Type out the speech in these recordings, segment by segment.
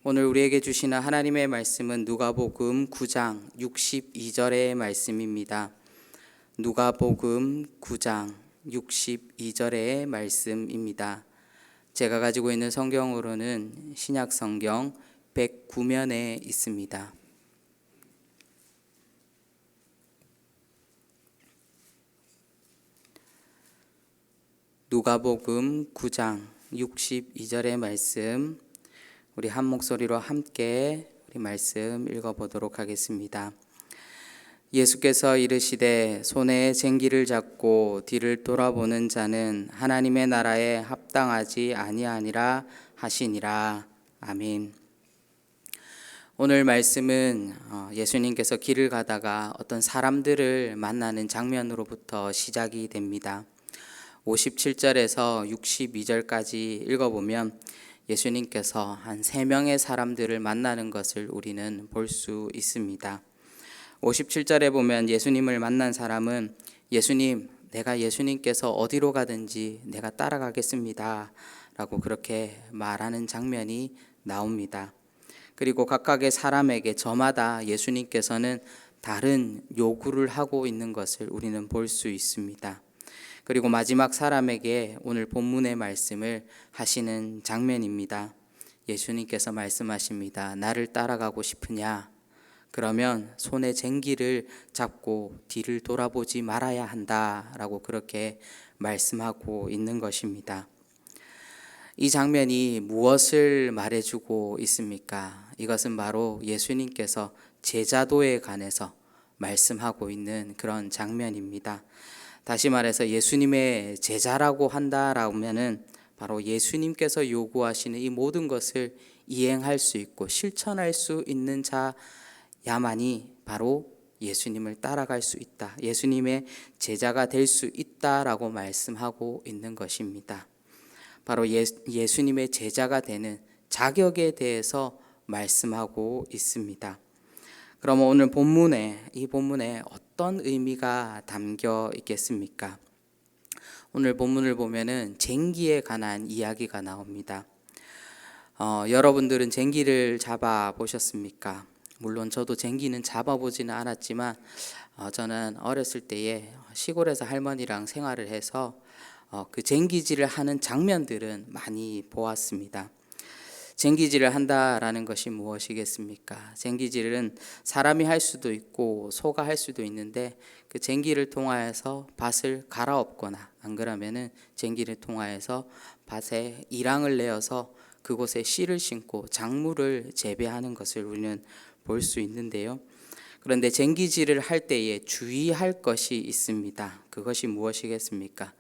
오늘 우리에게 주시는 하나님의 말씀은 누가복음 9장 62절의 말씀입니다. 누가복음 9장 62절의 말씀입니다. 제가 가지고 있는 성경으로는 신약 성경 109면에 있습니다. 누가복음 9장 62절의 말씀, 우리 한 목소리로 함께 우리 말씀 읽어보도록 하겠습니다. 예수께서 이르시되 손에 쟁기를 잡고 뒤를 돌아보는 자는 하나님의 나라에 합당하지 아니하니라 하시니라. 아멘. 오늘 말씀은 예수님께서 길을 가다가 어떤 사람들을 만나는 장면으로부터 시작이 됩니다. 57절에서 62절까지 읽어보면 예수님께서 한 3명의 사람들을 만나는 것을 우리는 볼 수 있습니다. 57절에 보면 예수님을 만난 사람은 예수님, 내가 예수님께서 어디로 가든지 내가 따라가겠습니다 라고 그렇게 말하는 장면이 나옵니다. 그리고 각각의 사람에게 저마다 예수님께서는 다른 요구를 하고 있는 것을 우리는 볼 수 있습니다. 그리고 마지막 사람에게 오늘 본문의 말씀을 하시는 장면입니다. 예수님께서 말씀하십니다. 나를 따라가고 싶으냐? 그러면 손에 쟁기를 잡고 뒤를 돌아보지 말아야 한다라고 그렇게 말씀하고 있는 것입니다. 이 장면이 무엇을 말해주고 있습니까? 이것은 바로 예수님께서 제자도에 관해서 말씀하고 있는 그런 장면입니다. 다시 말해서 예수님의 제자라고 한다라면은 바로 예수님께서 요구하시는 이 모든 것을 이행할 수 있고 실천할 수 있는 자야만이 바로 예수님을 따라갈 수 있다. 예수님의 제자가 될 수 있다라고 말씀하고 있는 것입니다. 바로 예수님의 제자가 되는 자격에 대해서 말씀하고 있습니다. 그럼 오늘 이 본문에 어떤 의미가 담겨 있겠습니까? 오늘 본문을 보면은 쟁기에 관한 이야기가 나옵니다. 여러분들은 쟁기를 잡아 보셨습니까? 물론 저도 쟁기는 잡아보지는 않았지만 저는 어렸을 때에 시골에서 할머니랑 생활을 해서 그 쟁기질을 하는 장면들은 많이 보았습니다. 쟁기질을 한다라는 것이 무엇이겠습니까? 쟁기질은 사람이 할 수도 있고 소가 할 수도 있는데 그 쟁기를 통하여서 밭을 갈아엎거나 안 그러면은 쟁기를 통하여서 밭에 이랑을 내어서 그곳에 씨를 심고 작물을 재배하는 것을 우리는 볼 수 있는데요. 그런데 쟁기질을 할 때에 주의할 것이 있습니다. 그것이 무엇이겠습니까?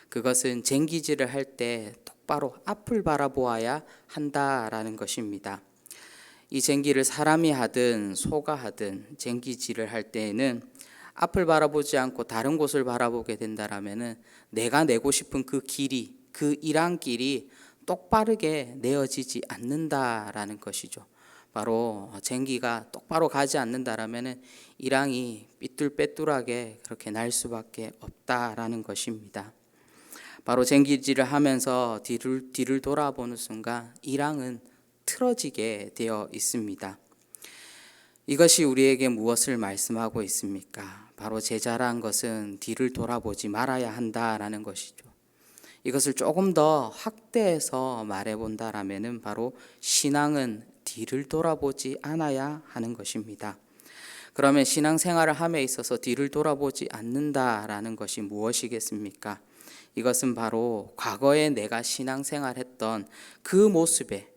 그것은 쟁기질을 할 때 똑바로 앞을 바라보아야 한다라는 것입니다. 이 쟁기를 사람이 하든 소가 하든 쟁기질을 할 때에는 앞을 바라보지 않고 다른 곳을 바라보게 된다라면은 내가 내고 싶은 그 길이, 그 일항길이 똑바르게 내어지지 않는다라는 것이죠. 바로 쟁기가 똑바로 가지 않는다라면은 일항이 삐뚤빼뚤하게 그렇게 날 수밖에 없다라는 것입니다. 바로 쟁기질을 하면서 뒤를 돌아보는 순간 일항은 틀어지게 되어 있습니다. 이것이 우리에게 무엇을 말씀하고 있습니까? 바로 제자란 것은 뒤를 돌아보지 말아야 한다라는 것이죠. 이것을 조금 더 확대해서 말해본다라면은 바로 신앙은 뒤를 돌아보지 않아야 하는 것입니다. 그러면 신앙생활을 함에 있어서 뒤를 돌아보지 않는다라는 것이 무엇이겠습니까? 이것은 바로 과거에 내가 신앙생활했던 그 모습에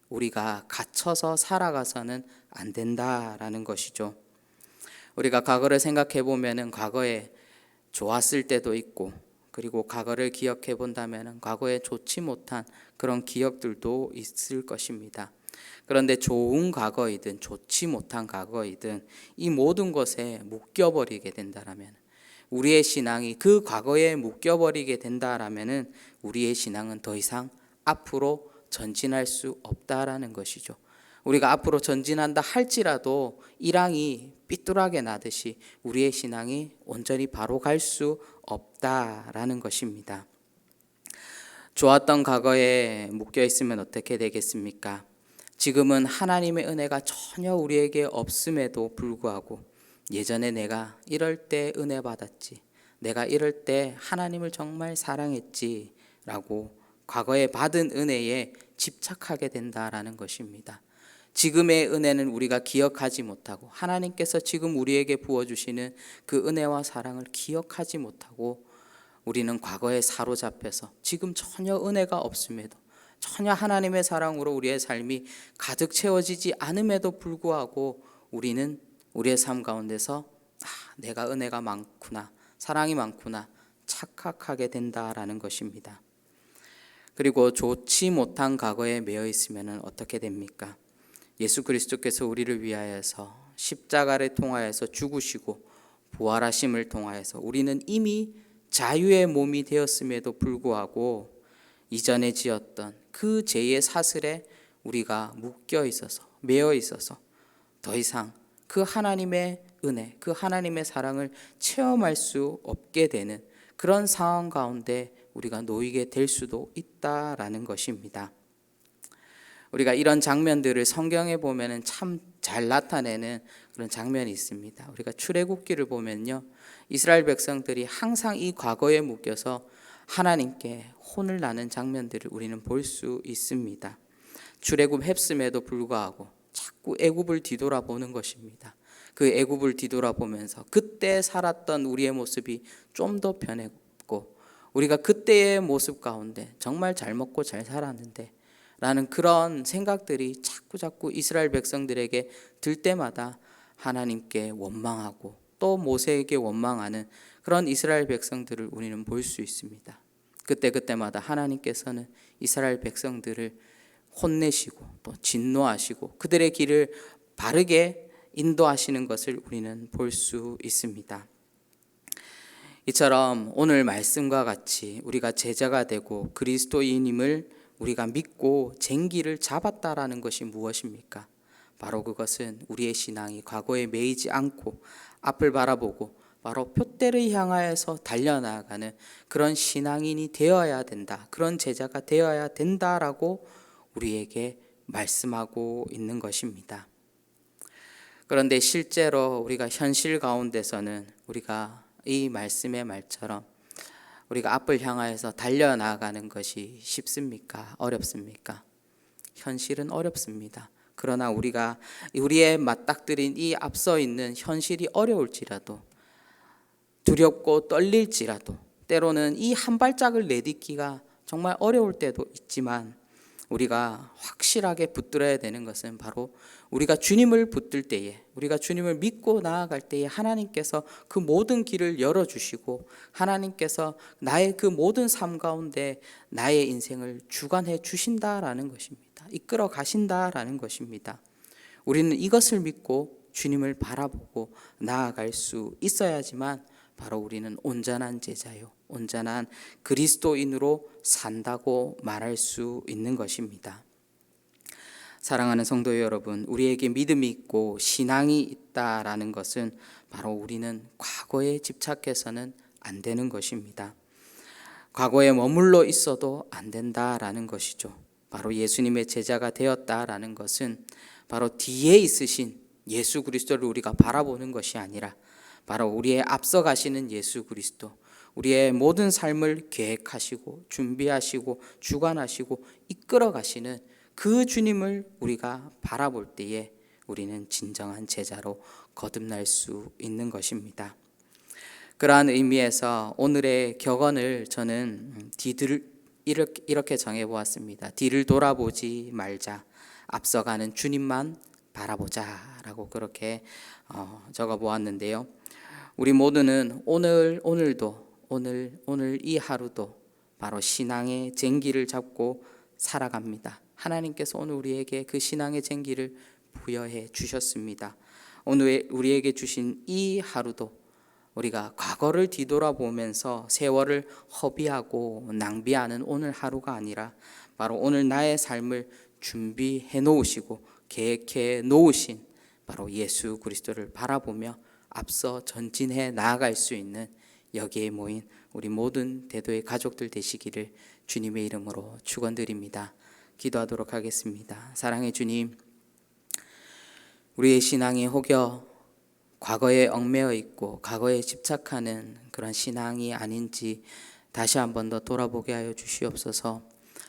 우리가 갇혀서 살아가서는 안 된다라는 것이죠. 우리가 과거를 생각해 보면은 과거에 좋았을 때도 있고 그리고 과거를 기억해 본다면은 과거에 좋지 못한 그런 기억들도 있을 것입니다. 그런데 좋은 과거이든 좋지 못한 과거이든 이 모든 것에 묶여버리게 된다라면 우리의 신앙이 그 과거에 묶여버리게 된다라면은 우리의 신앙은 더 이상 앞으로 전진할 수 없다라는 것이죠. 우리가 앞으로 전진한다 할지라도 일항이 삐뚤하게 나듯이 우리의 신앙이 온전히 바로 갈 수 없다라는 것입니다. 좋았던 과거에 묶여 있으면 어떻게 되겠습니까? 지금은 하나님의 은혜가 전혀 우리에게 없음에도 불구하고 예전에 내가 이럴 때 은혜 받았지, 내가 이럴 때 하나님을 정말 사랑했지 라고 과거에 받은 은혜에 집착하게 된다라는 것입니다. 지금의 은혜는 우리가 기억하지 못하고 하나님께서 지금 우리에게 부어주시는 그 은혜와 사랑을 기억하지 못하고 우리는 과거에 사로잡혀서 지금 전혀 은혜가 없음에도, 전혀 하나님의 사랑으로 우리의 삶이 가득 채워지지 않음에도 불구하고 우리는 우리의 삶 가운데서 내가 은혜가 많구나, 사랑이 많구나 착각하게 된다라는 것입니다. 그리고 좋지 못한 과거에 매여 있으면 어떻게 됩니까? 예수 그리스도께서 우리를 위하여서 십자가를 통하여서 죽으시고 부활하심을 통하여서 우리는 이미 자유의 몸이 되었음에도 불구하고 이전에 지었던 그 죄의 사슬에 우리가 묶여 있어서, 매여 있어서 더 이상 그 하나님의 은혜, 그 하나님의 사랑을 체험할 수 없게 되는 그런 상황 가운데 우리가 놓이게 될 수도 있다라는 것입니다. 우리가 이런 장면들을 성경에 보면 참 잘 나타내는 그런 장면이 있습니다. 우리가 출애굽기를 보면요, 이스라엘 백성들이 항상 이 과거에 묶여서 하나님께 혼을 나는 장면들을 우리는 볼 수 있습니다. 출애굽 했음에도 불구하고 자꾸 애굽을 뒤돌아보는 것입니다. 그 애굽을 뒤돌아보면서 그때 살았던 우리의 모습이 좀 더 변했고 우리가 그때의 모습 가운데 정말 잘 먹고 잘 살았는데 라는 그런 생각들이 자꾸 이스라엘 백성들에게 들 때마다 하나님께 원망하고 또 모세에게 원망하는 그런 이스라엘 백성들을 우리는 볼 수 있습니다. 그때마다 하나님께서는 이스라엘 백성들을 혼내시고 또 진노하시고 그들의 길을 바르게 인도하시는 것을 우리는 볼 수 있습니다. 이처럼 오늘 말씀과 같이 우리가 제자가 되고 그리스도인임을 우리가 믿고 쟁기를 잡았다라는 것이 무엇입니까? 바로 그것은 우리의 신앙이 과거에 매이지 않고 앞을 바라보고 바로 표대를 향하여서 달려나가는 그런 신앙인이 되어야 된다, 그런 제자가 되어야 된다라고 우리에게 말씀하고 있는 것입니다. 그런데 실제로 우리가 현실 가운데서는 우리가 이 말씀의 말처럼 우리가 앞을 향하여서 달려나가는 것이 쉽습니까? 어렵습니까? 현실은 어렵습니다. 그러나 우리가 우리의 맞닥뜨린 이 앞서 있는 현실이 어려울지라도 두렵고 떨릴지라도 때로는 이 한 발짝을 내딛기가 정말 어려울 때도 있지만 우리가 확실하게 붙들어야 되는 것은 바로 우리가 주님을 붙들 때에, 우리가 주님을 믿고 나아갈 때에 하나님께서 그 모든 길을 열어주시고 하나님께서 나의 그 모든 삶 가운데 나의 인생을 주관해 주신다라는 것입니다. 이끌어 가신다라는 것입니다. 우리는 이것을 믿고 주님을 바라보고 나아갈 수 있어야지만 바로 우리는 온전한 제자요, 온전한 그리스도인으로 산다고 말할 수 있는 것입니다. 사랑하는 성도 여러분, 우리에게 믿음이 있고 신앙이 있다라는 것은 바로 우리는 과거에 집착해서는 안 되는 것입니다. 과거에 머물러 있어도 안 된다라는 것이죠. 바로 예수님의 제자가 되었다라는 것은 바로 뒤에 있으신 예수 그리스도를 우리가 바라보는 것이 아니라 바로 우리의 앞서 가시는 예수 그리스도, 우리의 모든 삶을 계획하시고 준비하시고 주관하시고 이끌어 가시는 그 주님을 우리가 바라볼 때에 우리는 진정한 제자로 거듭날 수 있는 것입니다. 그러한 의미에서 오늘의 격언을 저는 이렇게 정해보았습니다. 뒤를 돌아보지 말자, 앞서가는 주님만 바라보자 라고 그렇게 적어보았는데요. 우리 모두는 오늘 이 하루도 바로 신앙의 쟁기를 잡고 살아갑니다. 하나님께서 오늘 우리에게 그 신앙의 쟁기를 부여해 주셨습니다. 오늘 우리에게 주신 이 하루도 우리가 과거를 뒤돌아보면서 세월을 허비하고 낭비하는 오늘 하루가 아니라 바로 오늘 나의 삶을 준비해 놓으시고 계획해 놓으신 바로 예수 그리스도를 바라보며 앞서 전진해 나아갈 수 있는 여기에 모인 우리 모든 대도의 가족들 되시기를 주님의 이름으로 축원드립니다. 기도하도록 하겠습니다. 사랑의 주님, 우리의 신앙이 혹여 과거에 얽매여 있고 과거에 집착하는 그런 신앙이 아닌지 다시 한 번 더 돌아보게 하여 주시옵소서.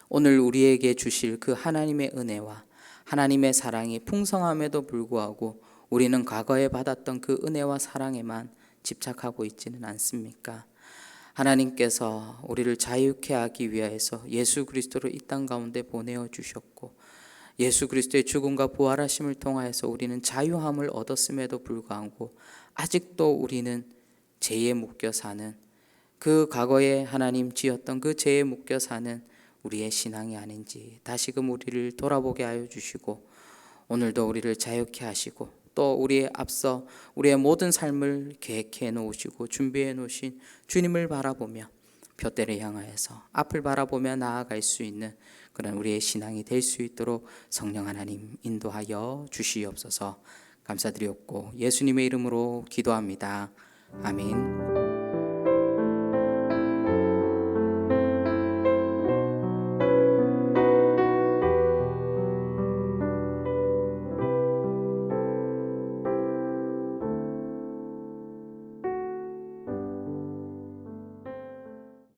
오늘 우리에게 주실 그 하나님의 은혜와 하나님의 사랑이 풍성함에도 불구하고 우리는 과거에 받았던 그 은혜와 사랑에만 집착하고 있지는 않습니까? 하나님께서 우리를 자유케 하기 위하여서 예수 그리스도를 이 땅 가운데 보내어 주셨고, 예수 그리스도의 죽음과 부활하심을 통하여서 우리는 자유함을 얻었음에도 불구하고 아직도 우리는 죄에 묶여 사는, 그 과거에 하나님 지었던 그 죄에 묶여 사는 우리의 신앙이 아닌지 다시금 우리를 돌아보게 하여 주시고, 오늘도 우리를 자유케 하시고 또 우리의 앞서 우리의 모든 삶을 계획해 놓으시고 준비해 놓으신 주님을 바라보며 둯대를 향하여서 앞을 바라보며 나아갈 수 있는 그런 우리의 신앙이 될 수 있도록 성령 하나님 인도하여 주시옵소서. 감사드렸고 예수님의 이름으로 기도합니다. 아멘.